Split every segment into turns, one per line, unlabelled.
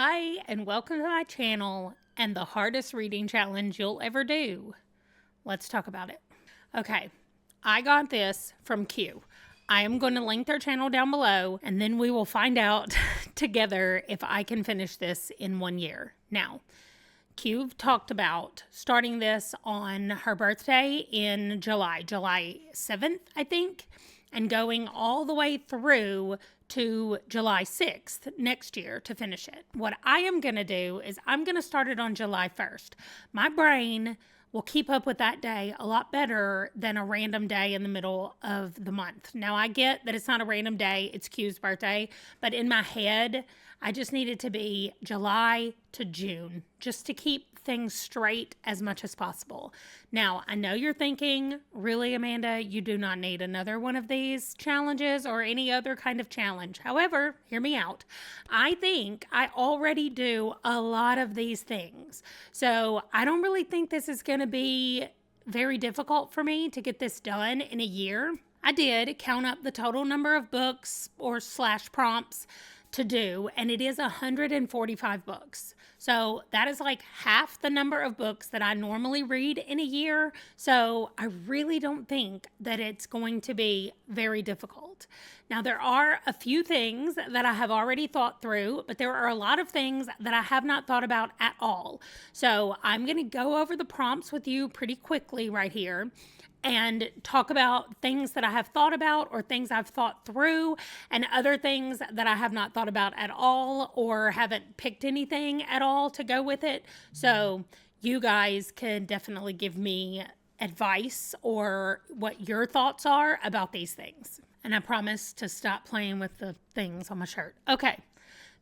Hi, and welcome to my channel and the hardest reading challenge you'll ever do. Let's talk about it. Okay, I got this from Q. I am going to link their channel down below, and then we will find out together if I can finish this in 1 year. Now, Q talked about starting this on her birthday in July 7th, I think, and going all the way through to July 6th next year to finish it. What I am going to do is I'm going to start it on July 1st. My brain will keep up with that day a lot better than a random day in the middle of the month. Now, I get that it's not a random day, it's Q's birthday, but in my head, I just need it to be July to June, just to keep things straight as much as possible. Now, I know you're thinking, really, Amanda, you do not need another one of these challenges or any other kind of challenge. However, hear me out. I think I already do a lot of these things. So I don't really think this is going to be very difficult for me to get this done in a year. I did count up the total number of books or / prompts to do, and it is 145 books. So that is like half the number of books that I normally read in a year. So I really don't think that it's going to be very difficult. Now, there are a few things that I have already thought through, but there are a lot of things that I have not thought about at all. So I'm going to go over the prompts with you pretty quickly right here and talk about things that I have thought about or things I've thought through, and other things that I have not thought about at all or haven't picked anything at all to go with it. So you guys can definitely give me advice or what your thoughts are about these things. And I promise to stop playing with the things on my shirt. Okay.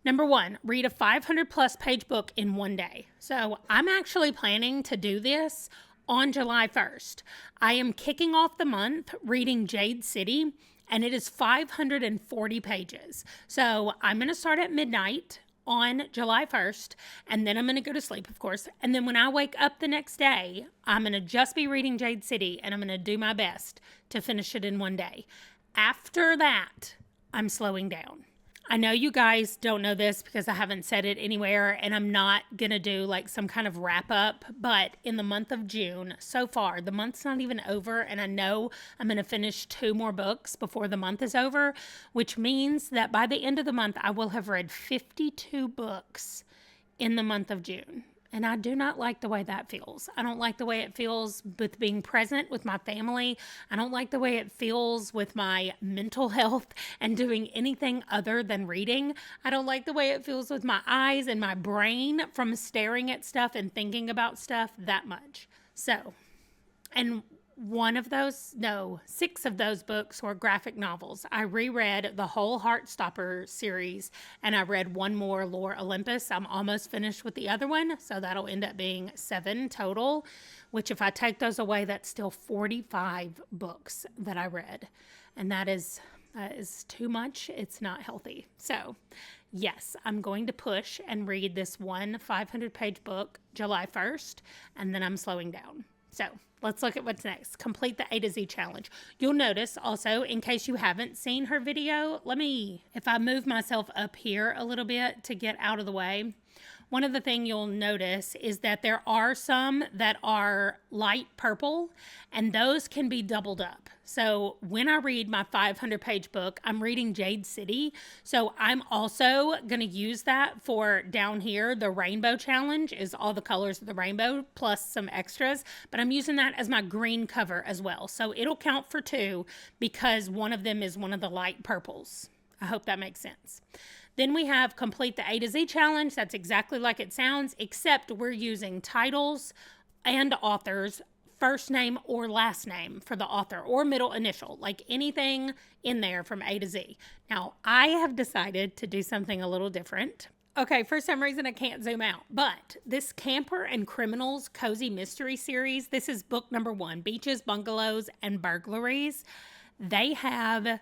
Number 1, read a 500+ page book in 1 day. So I'm actually planning to do this on July 1st. I am kicking off the month reading Jade City, and it is 540 pages. So I'm going to start at midnight on July 1st, and then I'm going to go to sleep, of course. And then when I wake up the next day, I'm going to just be reading Jade City, and I'm going to do my best to finish it in 1 day. After that, I'm slowing down. I know you guys don't know this because I haven't said it anywhere, and I'm not going to do like some kind of wrap up, but in the month of June, so far, the month's not even over, and I know I'm going to finish 2 more books before the month is over, which means that by the end of the month, I will have read 52 books in the month of June. And I do not like the way that feels. I don't like the way it feels with being present with my family. I don't like the way it feels with my mental health and doing anything other than reading. I don't like the way it feels with my eyes and my brain from staring at stuff and thinking about stuff that much. So, and 6 of those books were graphic novels. I reread the whole Heartstopper series, and I read 1 more, Lore Olympus. I'm almost finished with the other one, so that'll end up being 7 total, which if I take those away, that's still 45 books that I read. And that is too much. It's not healthy. So yes, I'm going to push and read this one 500-page book July 1st, and then I'm slowing down. So let's look at what's next. Complete the A to Z challenge. You'll notice also, in case you haven't seen her video, if I move myself up here a little bit to get out of the way, one of the things you'll notice is that there are some that are light purple, and those can be doubled up. So when I read my 500-page book, I'm reading Jade City. So I'm also going to use that for down here. The rainbow challenge is all the colors of the rainbow plus some extras, but I'm using that as my green cover as well. So it'll count for 2 because one of them is one of the light purples. I hope that makes sense. Then we have complete the A to Z challenge. That's exactly like it sounds, except we're using titles and authors, first name or last name for the author, or middle initial, like anything in there from A to Z. Now, I have decided to do something a little different. Okay, for some reason I can't zoom out, but this Camper and Criminals Cozy Mystery Series, this is book number 1, Beaches, Bungalows, and Burglaries. They have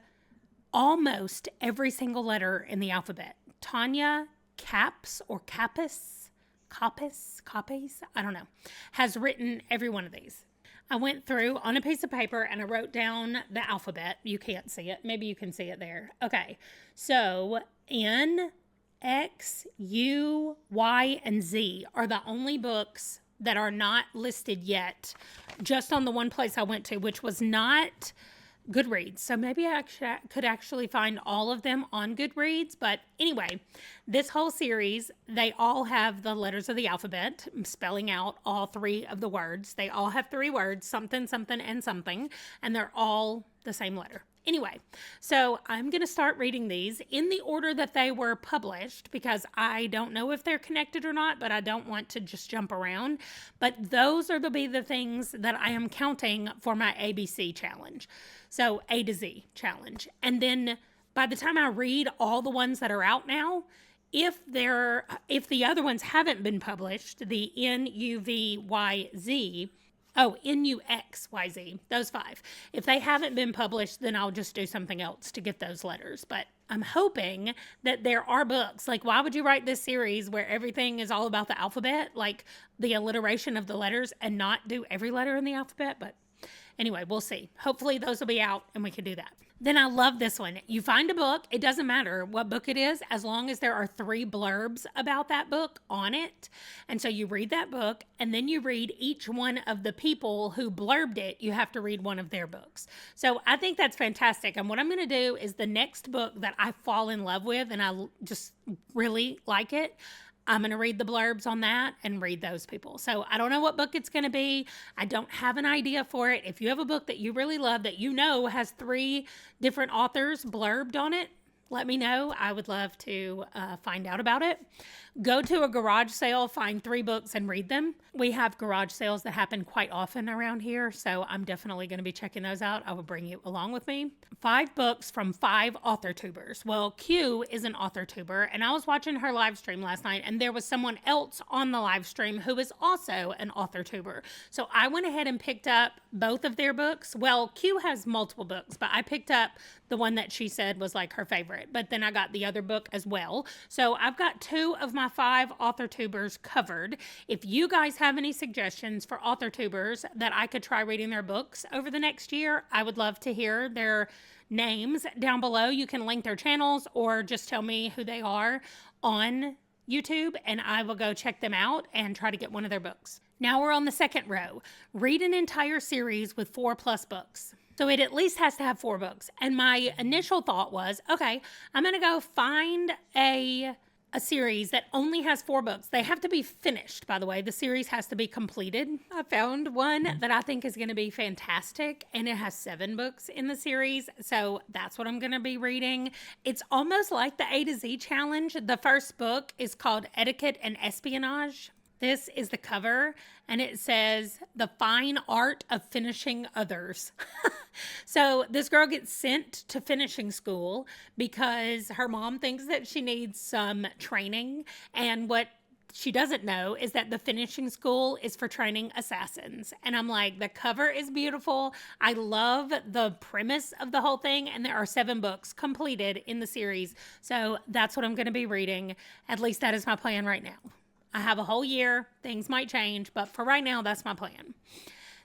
almost every single letter in the alphabet. Tanya Capps or Capis, I don't know, has written every one of these. I went through on a piece of paper and I wrote down the alphabet. You can't see it. Maybe you can see it there. Okay. So N, X, U, Y, and Z are the only books that are not listed yet, just on the one place I went to, which was not Goodreads. So maybe I could actually find all of them on Goodreads. But anyway, this whole series, they all have the letters of the alphabet, spelling out all 3 of the words. They all have 3 words, something, something, and something, and they're all the same letter. Anyway, so I'm going to start reading these in the order that they were published, because I don't know if they're connected or not, but I don't want to just jump around. But those are the things that I am counting for my ABC challenge. So A to Z challenge. And then by the time I read all the ones that are out now, if the other ones haven't been published, the NUVYZ, NUXYZ, those 5. If they haven't been published, then I'll just do something else to get those letters. But I'm hoping that there are books. Like, why would you write this series where everything is all about the alphabet, like the alliteration of the letters, and not do every letter in the alphabet? But anyway, we'll see. Hopefully those will be out and we can do that. Then I love this one. You find a book, it doesn't matter what book it is, as long as there are 3 blurbs about that book on it. And so you read that book, and then you read each one of the people who blurbed it. You have to read one of their books. So I think that's fantastic. And what I'm going to do is the next book that I fall in love with and I just really like it, I'm going to read the blurbs on that and read those people. So I don't know what book it's going to be. I don't have an idea for it. If you have a book that you really love that you know has 3 different authors blurbed on it, let me know. I would love to find out about it. Go to a garage sale, find 3 books and read them. We have garage sales that happen quite often around here, so I'm definitely going to be checking those out. I will bring you along with me. 5 books from 5 author tubers. Well, Q is an author tuber, and I was watching her live stream last night, and there was someone else on the live stream who is also an author tuber. So I went ahead and picked up both of their books. Well, Q has multiple books, but I picked up the one that she said was like her favorite, but then I got the other book as well. So I've got 2 of my 5 author tubers covered. If you guys have any suggestions for author tubers that I could try reading their books over the next year, I would love to hear their names down below. You can link their channels or just tell me who they are on YouTube, and I will go check them out and try to get one of their books. Now we're on the second row. Read an entire series with 4+ books. So it at least has to have 4 books. And my initial thought was, okay, I'm going to go find a series that only has 4 books. They have to be finished, by the way. The series has to be completed. I found one that I think is going to be fantastic, and it has 7 books in the series. So that's what I'm going to be reading. It's almost like the A to Z challenge. The first book is called Etiquette and Espionage. This is the cover, and it says, "The Fine Art of Finishing Others." So this girl gets sent to finishing school because her mom thinks that she needs some training, and what she doesn't know is that the finishing school is for training assassins. And I'm like, the cover is beautiful. I love the premise of the whole thing, and there are 7 books completed in the series. So that's what I'm going to be reading. At least that is my plan right now. I have a whole year. Things might change, but for right now, that's my plan.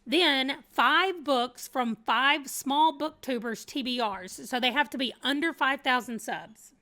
Then 5 books from 5 small booktubers TBRs. So they have to be under 5,000 subs.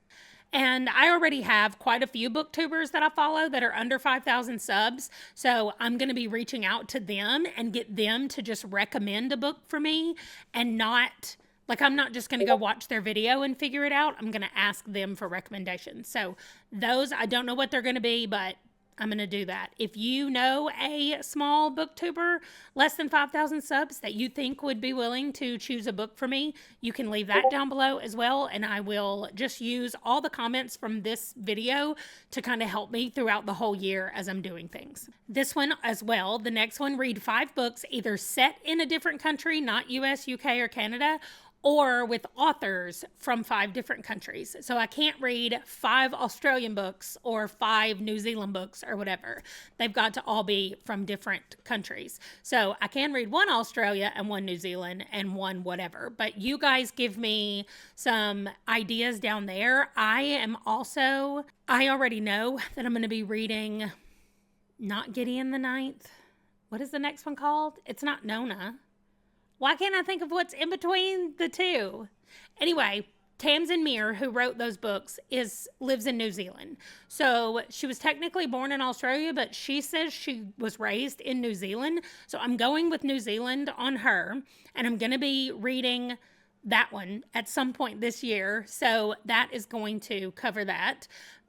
And I already have quite a few booktubers that I follow that are under 5,000 subs. So I'm going to be reaching out to them and get them to just recommend a book for me, and not... like, I'm not just going to go watch their video and figure it out. I'm going to ask them for recommendations. So those, I don't know what they're going to be, but I'm going to do that. If you know a small booktuber, less than 5,000 subs, that you think would be willing to choose a book for me, you can leave that down below as well. And I will just use all the comments from this video to kind of help me throughout the whole year as I'm doing things. This one as well, the next one, read 5 books either set in a different country, not US, UK, or Canada, or with authors from 5 different countries. So I can't read 5 Australian books or 5 New Zealand books or whatever. They've got to all be from different countries. So I can read 1 Australia and 1 New Zealand and 1 whatever. But you guys give me some ideas down there. I already know that I'm going to be reading not Gideon the Ninth. What is the next one called? It's not Nona. Why can't I think of what's in between the 2? Anyway, Tamsin Muir, who wrote those books, lives in New Zealand. So she was technically born in Australia, but she says she was raised in New Zealand. So I'm going with New Zealand on her, and I'm going to be reading that one at some point this year. So that is going to cover that.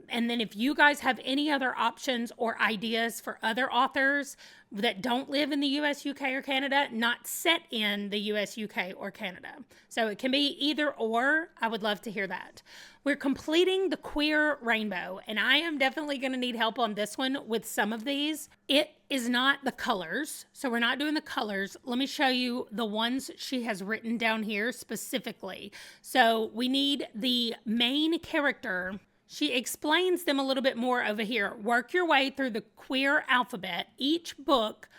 And then if you guys have any other options or ideas for other authors that don't live in the US, UK, or Canada, not set in the US, UK, or Canada. So it can be either or. I would love to hear that. We're completing the queer rainbow, and I am definitely going to need help on this one with some of these. It is not the colors, so we're not doing the colors. Let me show you the ones she has written down here specifically. So we need the main character. She explains them a little bit more over here. Work your way through the queer alphabet. Each book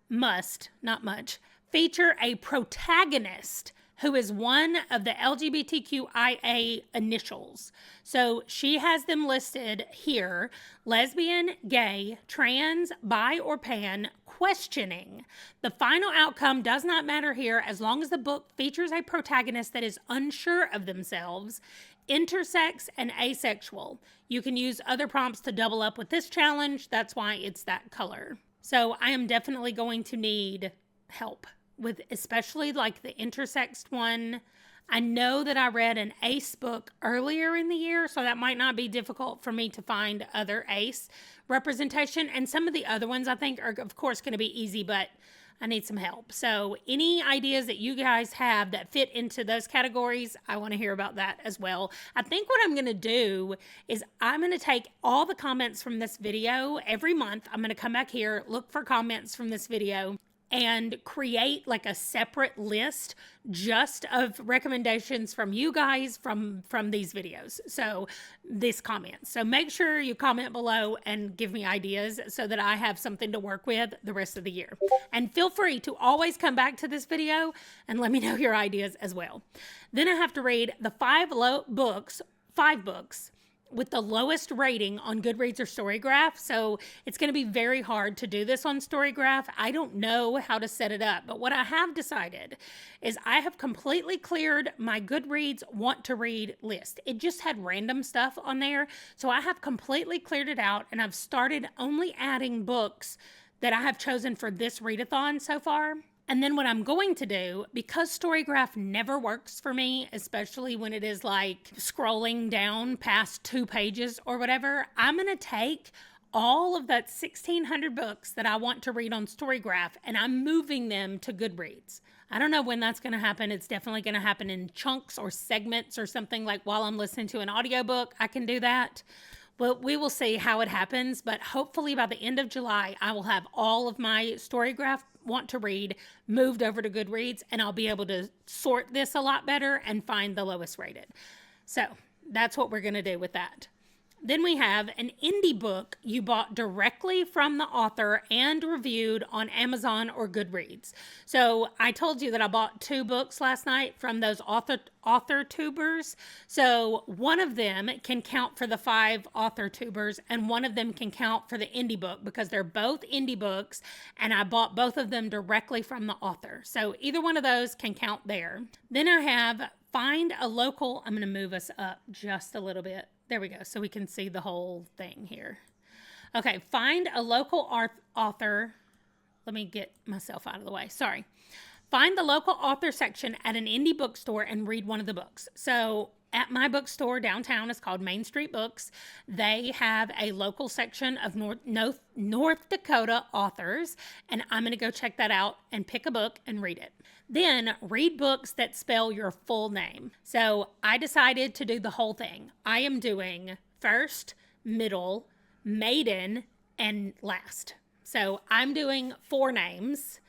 must, not much, feature a protagonist who is one of the LGBTQIA initials. So she has them listed here: lesbian, gay, trans, bi, or pan, questioning. The final outcome does not matter here as long as the book features a protagonist that is unsure of themselves, intersex, and asexual. You can use other prompts to double up with this challenge. That's why it's that color. So I am definitely going to need help with especially like the intersex one. I know that I read an ACE book earlier in the year, so that might not be difficult for me to find other ACE representation. And some of the other ones I think are, of course, going to be easy, but I need some help. So any ideas that you guys have that fit into those categories, I want to hear about that as well. I think what I'm going to do is I'm going to take all the comments from this video every month. I'm going to come back here, look for comments from this video, and create like a separate list just of recommendations from you guys from these videos. So these comments. So make sure you comment below and give me ideas so that I have something to work with the rest of the year. And feel free to always come back to this video and let me know your ideas as well. Then I have to read the five books with the lowest rating on Goodreads or Storygraph. So it's going to be very hard to do this on Storygraph. I don't know how to set it up, but what I have decided is I have completely cleared my Goodreads want to read list. It just had random stuff on there. So I have completely cleared it out, and I've started only adding books that I have chosen for this readathon so far. And then what I'm going to do, because Storygraph never works for me, especially when it is like scrolling down past 2 pages or whatever, I'm going to take all of that 1,600 books that I want to read on Storygraph, and I'm moving them to Goodreads. I don't know when that's going to happen. It's definitely going to happen in chunks or segments or something, like while I'm listening to an audiobook, I can do that. Well, we will see how it happens, but hopefully by the end of July, I will have all of my Storygraph want to read moved over to Goodreads, and I'll be able to sort this a lot better and find the lowest rated. So that's what we're going to do with that. Then we have an indie book you bought directly from the author and reviewed on Amazon or Goodreads. So I told you that I bought 2 books last night from those author tubers. So one of them can count for the 5 author tubers, and one of them can count for the indie book because they're both indie books, and I bought both of them directly from the author. So either one of those can count there. Then I have find a local, I'm going to move us up just a little bit. There we go, so we can see the whole thing here. Okay, find a local author. Let me get myself out of the way. Sorry. Find the local author section at an indie bookstore and read one of the books. So at my bookstore downtown, it's called Main Street Books. They have a local section of North Dakota authors, and I'm going to go check that out and pick a book and read it. Then read books that spell your full name. So I decided to do the whole thing. I am doing first, middle, maiden, and last. So I'm doing 4 names.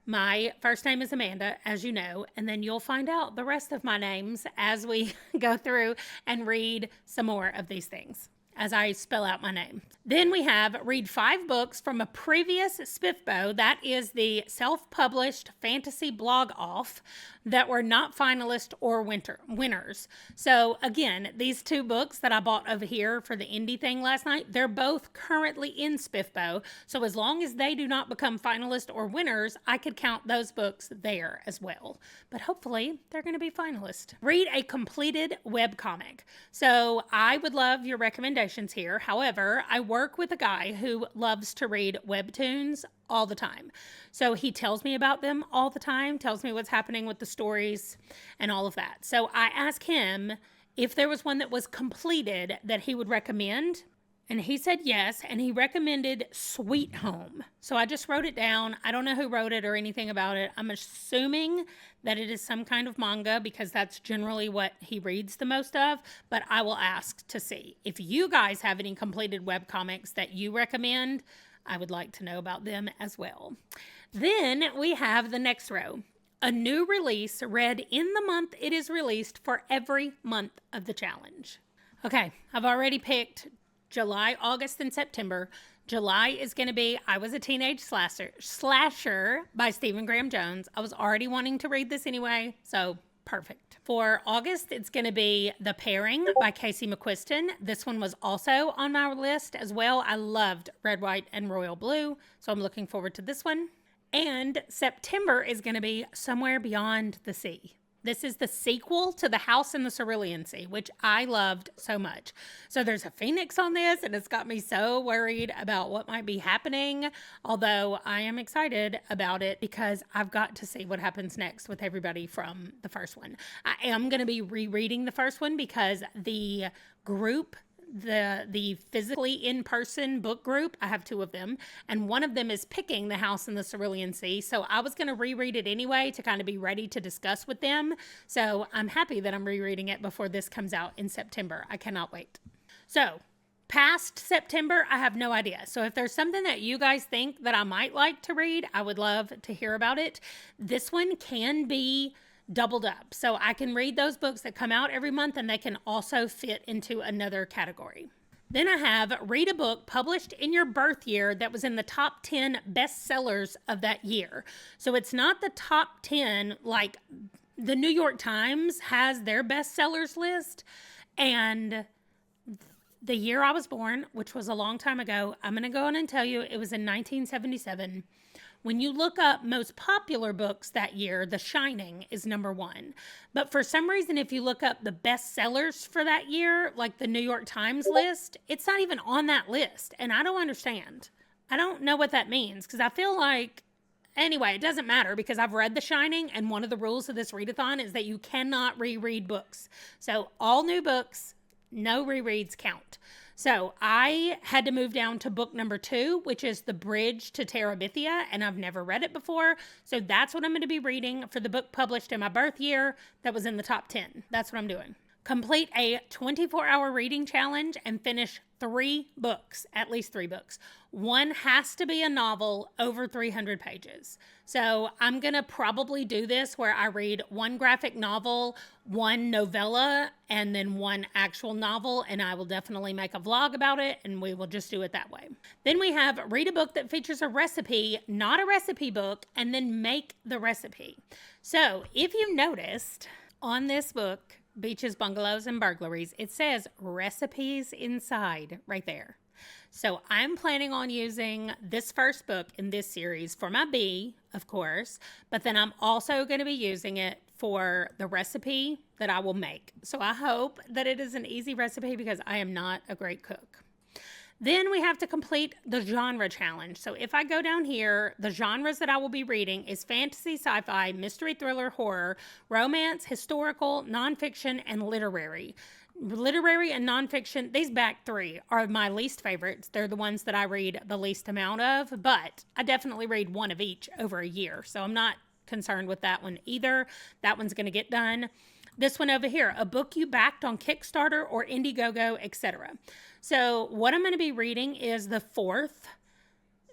My first name is Amanda, as you know, and then you'll find out the rest of my names as we go through and read some more of these things. as I spell out my name. Then we have read 5 books from a previous spithbow. That is the self-published fantasy blog off that were not finalists or winners. So again, these 2 books that I bought over here for the indie thing last night, they're both currently in spithbow. So as long as they do not become finalists or winners, I could count those books there as well. But hopefully they're going to be finalists. Read a completed webcomic. So I would love your recommendations here. However, I work with a guy who loves to read webtoons all the time. So he tells me about them all the time, tells me what's happening with the stories and all of that. So I asked him if there was one that was completed that he would recommend. And he said yes, and he recommended Sweet Home. So I just wrote it down. I don't know who wrote it or anything about it. I'm assuming that it is some kind of manga because that's generally what he reads the most of, but I will ask to see. If you guys have any completed webcomics that you recommend, I would like to know about them as well. Then we have the next row. A new release read in the month it is released for every month of the challenge. Okay, I've already picked July, August, and September. July is going to be I Was a Teenage Slasher by Stephen Graham Jones. I was already wanting to read this anyway, so perfect. For August, it's going to be The Pairing by Casey McQuiston. This one was also on my list as well. I loved Red, White, and Royal Blue, so I'm looking forward to this one. And September is going to be Somewhere Beyond the Sea. This is the sequel to The House in the Cerulean Sea, which I loved so much. So there's a phoenix on this, and it's got me so worried about what might be happening. Although I am excited about it because I've got to see what happens next with everybody from the first one. I am going to be rereading the first one because the group, the physically in-person book group, I have 2 of them, and one of them is picking The House in the Cerulean Sea. So I was going to reread it anyway to kind of be ready to discuss with them. So I'm happy that I'm rereading it before this comes out in September. I cannot wait. So past September, I have no idea. So if there's something that you guys think that I might like to read, I would love to hear about it. This one can be doubled up. So I can read those books that come out every month and they can also fit into another category. Then I have read a book published in your birth year that was in the top 10 bestsellers of that year. So it's not the top 10 like the New York Times has their bestsellers list. And the year I was born, which was a long time ago, I'm going to go on and tell you it was in 1977. When you look up most popular books that year, The Shining is number 1. But for some reason, if you look up the bestsellers for that year, like the New York Times list, it's not even on that list. And I don't understand. I don't know what that means because I feel like, anyway, it doesn't matter because I've read The Shining, and one of the rules of this readathon is that you cannot reread books. So all new books, no rereads count. So I had to move down to book number 2, which is The Bridge to Terabithia, and I've never read it before. So that's what I'm going to be reading for the book published in my birth year that was in the top 10. That's what I'm doing. Complete a 24-hour reading challenge and finish 3 books, at least 3 books. One has to be a novel over 300 pages. So I'm going to probably do this where I read 1 graphic novel, 1 novella, and then 1 actual novel, and I will definitely make a vlog about it, and we will just do it that way. Then we have read a book that features a recipe, not a recipe book, and then make the recipe. So if you noticed on this book, Beaches, Bungalows, and Burglaries, it says recipes inside right there. So I'm planning on using this first book in this series for my B, of course, but then I'm also going to be using it for the recipe that I will make. So I hope that it is an easy recipe because I am not a great cook. Then we have to complete the genre challenge. So if I go down here, the genres that I will be reading is fantasy, sci-fi, mystery, thriller, horror, romance, historical, nonfiction, and literary. Literary and nonfiction, these back 3 are my least favorites. They're the ones that I read the least amount of, but I definitely read 1 of each over a year. So I'm not concerned with that one either. That one's going to get done. This one over here, a book you backed on Kickstarter or Indiegogo, etc. So what I'm going to be reading is the 4th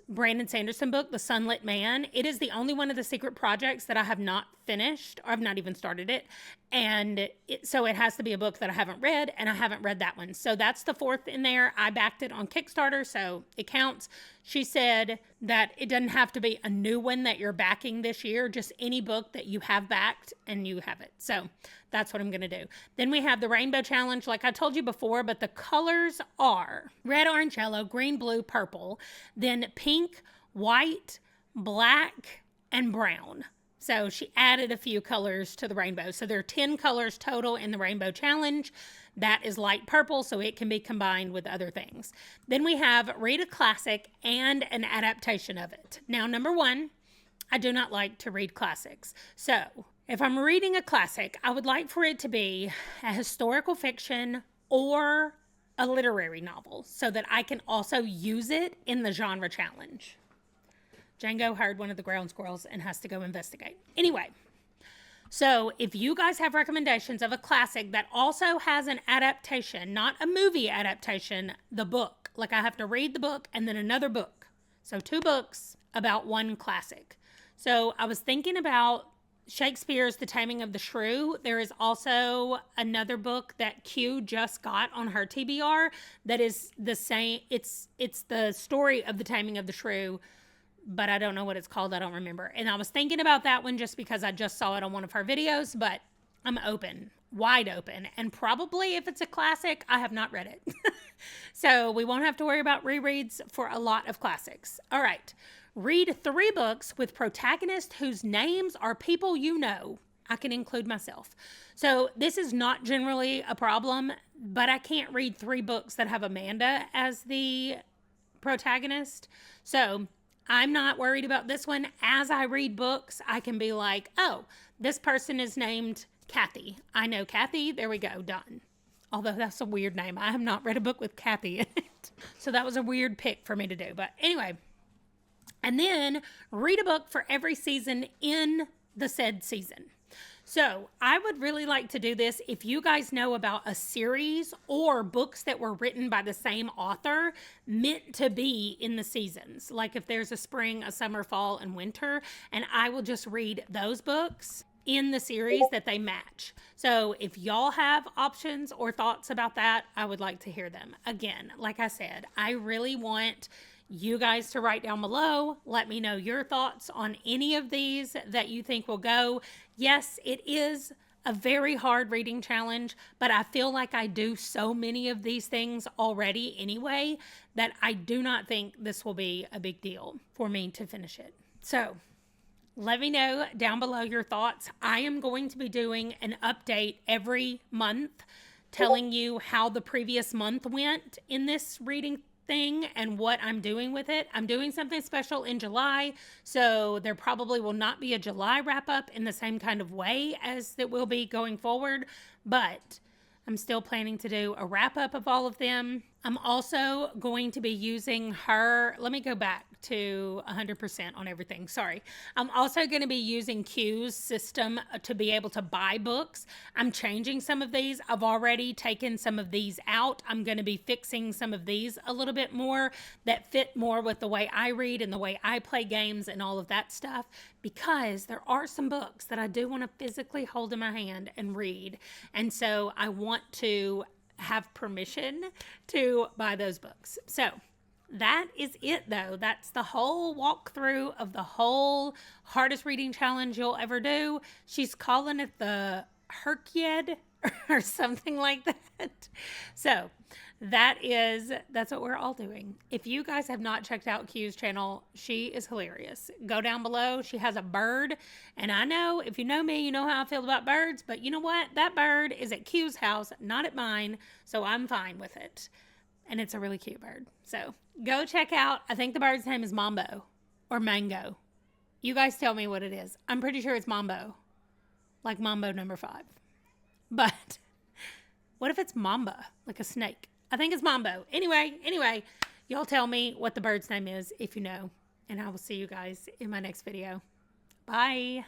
Brandon Sanderson book, The Sunlit Man. It is the only one of the secret projects that I have not finished, or I've not even started it. And so it has to be a book that I haven't read, and I haven't read that one. So that's the fourth in there. I backed it on Kickstarter, so it counts. She said that it doesn't have to be a new one that you're backing this year, just any book that you have backed and you have it. So that's what I'm going to do. Then we have the Rainbow Challenge, like I told you before, but the colors are red, orange, yellow, green, blue, purple, then pink, white, black, and brown. So she added a few colors to the rainbow. So there are 10 colors total in the Rainbow Challenge. That is light purple, so it can be combined with other things. Then we have read a classic and an adaptation of it. Now, number one, I do not like to read classics. So if I'm reading a classic, I would like for it to be a historical fiction or a literary novel so that I can also use it in the genre challenge. Django hired one of the ground squirrels and has to go investigate. Anyway, so if you guys have recommendations of a classic that also has an adaptation, not a movie adaptation, the book, like I have to read the book and then another book. So 2 books about one classic. So I was thinking about Shakespeare's The Taming of the Shrew. There is also another book that Q just got on her TBR that is the same. It's the story of The Taming of the Shrew, but I don't know what it's called. I don't remember. And I was thinking about that one just because I just saw it on one of her videos, but I'm open, wide open. And probably if it's a classic, I have not read it. So we won't have to worry about rereads for a lot of classics. All right. Read 3 books with protagonists whose names are people you know. I can include myself. So this is not generally a problem, but I can't read 3 books that have Amanda as the protagonist. So I'm not worried about this one. As I read books, I can be like, oh, this person is named Kathy. I know Kathy. There we go. Done. Although that's a weird name. I have not read a book with Kathy in it. So that was a weird pick for me to do. But anyway. And then read a book for every season in the said season. So I would really like to do this if you guys know about a series or books that were written by the same author meant to be in the seasons. Like if there's a spring, a summer, fall, and winter, and I will just read those books in the series that they match. So if y'all have options or thoughts about that, I would like to hear them. Again, like I said, I really want you guys to write down below. Let me know your thoughts on any of these that you think will go. Yes, it is a very hard reading challenge, but I feel like I do so many of these things already anyway that I do not think this will be a big deal for me to finish it. So let me know down below your thoughts. I am going to be doing an update every month telling you how the previous month went in this reading thing and what I'm doing with it. I'm doing something special in July, so there probably will not be a July wrap up in the same kind of way as it will be going forward, but I'm still planning to do a wrap up of all of them. I'm also going to be using her, let me go back to 100% on everything. Sorry. I'm also going to be using Q's system to be able to buy books. I'm changing some of these. I've already taken some of these out. I'm going to be fixing some of these a little bit more that fit more with the way I read and the way I play games and all of that stuff, because there are some books that I do want to physically hold in my hand and read. And so I want to have permission to buy those books. So that is it though. That's the whole walkthrough of the whole hardest reading challenge you'll ever do. She's calling it the HRCYED or something like that. So that's what we're all doing. If you guys have not checked out Q's channel, she is hilarious. Go down below. She has a bird, and I know if you know me, you know how I feel about birds, but you know what? That bird is at Q's house, not at mine, so I'm fine with it. And it's a really cute bird. So go check out, I think the bird's name is Mambo or Mango. You guys tell me what it is. I'm pretty sure it's Mambo, like Mambo number 5. But what if it's Mamba, like a snake? I think it's Mambo. Anyway, y'all tell me what the bird's name is if you know, and I will see you guys in my next video. Bye.